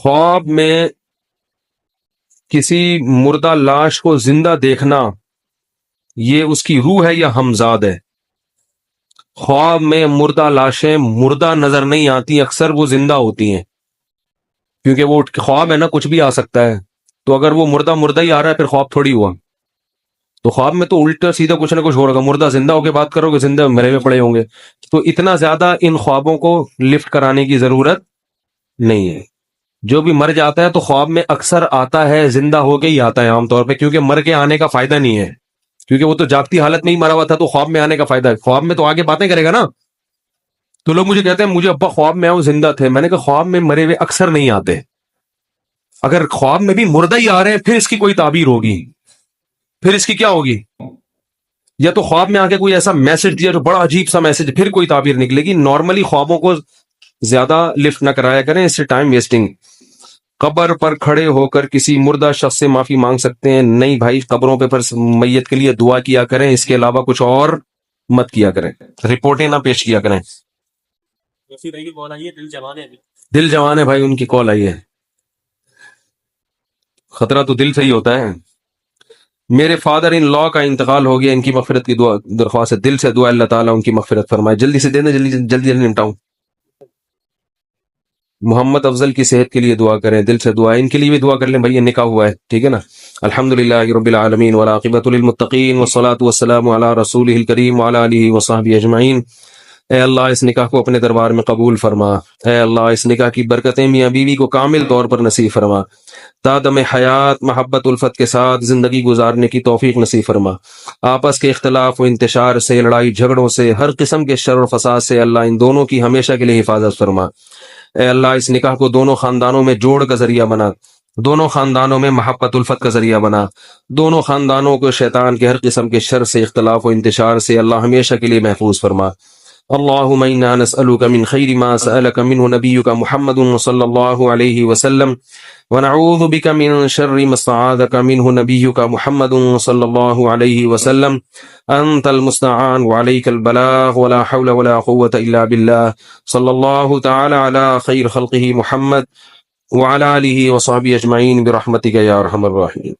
خواب میں کسی مردہ لاش کو زندہ دیکھنا یہ اس کی روح ہے یا ہمزاد ہے؟ خواب میں مردہ لاشیں مردہ نظر نہیں آتی، اکثر وہ زندہ ہوتی ہیں، کیونکہ وہ خواب ہے نا، کچھ بھی آ سکتا ہے۔ تو اگر وہ مردہ ہی آ رہا ہے پھر خواب تھوڑی ہوا۔ تو خواب میں تو الٹا سیدھا کچھ نہ کچھ ہو رہا ہے، مردہ زندہ ہو کے بات کرو گے، زندہ مرے ہوئے پڑے ہوں گے۔ تو اتنا زیادہ ان خوابوں کو لفٹ کرانے کی ضرورت نہیں ہے۔ جو بھی مر جاتا ہے تو خواب میں اکثر آتا ہے، زندہ ہو کے ہی آتا ہے عام طور پہ، کیونکہ مر کے آنے کا فائدہ نہیں ہے، کیونکہ وہ تو جاگتی حالت میں ہی مرا ہوا تھا، تو خواب میں آنے کا فائدہ ہے۔ خواب میں تو آگے باتیں کرے گا نا۔ تو لوگ مجھے کہتے ہیں مجھے ابا خواب میں آؤ زندہ تھے، میں نے کہا خواب میں مرے ہوئے اکثر نہیں آتے۔ اگر خواب میں بھی مردہ ہی آ رہے ہیں پھر اس کی کوئی تعبیر ہوگی، پھر اس کی کیا ہوگی؟ یا تو خواب میں آ کے کوئی ایسا میسج دیا جو بڑا عجیب سا میسج، پھر کوئی تعبیر نکلے گی۔ نارملی خوابوں کو زیادہ لفٹ نہ کرایا کریں، اس سے ٹائم ویسٹنگ۔ قبر پر کھڑے ہو کر کسی مردہ شخص سے معافی مانگ سکتے ہیں؟ نہیں بھائی، قبروں پہ میت کے لیے دعا کیا کریں، اس کے علاوہ کچھ اور مت کیا کریں، رپورٹیں نہ پیش کیا کریں۔ دل جوان ہے بھائی، ان کی کال آئی ہے۔ خطرہ تو دل سے ہی ہوتا ہے۔ میرے فادر ان لا کا انتقال ہو گیا، ان کی مغفرت کی دعا درخواست ہے، دل سے دعا اللہ تعالیٰ ان کی مغفرت فرمائے۔ جلدی سے دے دیں، جلدی نمٹاؤں۔ محمد افضل کی صحت کے لیے دعا کریں، دل سے دعا ہے، ان کے لیے بھی دعا کر لیں بھائی، یہ نکاح ہوا ہے، ٹھیک ہے نا۔ الحمدللہ رب العالمین والعاقبۃ للمتقین والصلاۃ والسلام علی رسولہ الکریم وعلی آلہ وصحبہ اجمعین۔ اے اللہ اس نکاح کو اپنے دربار میں قبول فرما۔ اے اللہ اس نکاح کی برکتیں میاں بیوی کو کامل طور پر نصیب فرما۔ تا دم حیات محبت الفت کے ساتھ زندگی گزارنے کی توفیق نصیب فرما۔ آپس کے اختلاف و انتشار سے، لڑائی جھگڑوں سے، ہر قسم کے شر و فساد سے اللہ ان دونوں کی ہمیشہ کے لیے حفاظت فرما۔ اے اللہ اس نکاح کو دونوں خاندانوں میں جوڑ کا ذریعہ بنا، دونوں خاندانوں میں محبت الفت کا ذریعہ بنا، دونوں خاندانوں کو شیطان کے ہر قسم کے شر سے، اختلاف و انتشار سے اللہ ہمیشہ کے لیے محفوظ فرما۔ اللہم انا نسألک من خیر ما سألک منہ نبیک محمد صلی اللہ علیہ وسلم ونعوذ بک من شر ما استعاذک منہ نبیک محمد صلی اللہ علیہ وسلم۔ انت المستعان وعلیک البلاغ ولا حول ولا قوة الا باللہ۔ صلی اللہ تعالی علی خیر خلقہ محمد وعلی آلہ وصحبہ اجمعین برحمتک یا ارحم الراحمین۔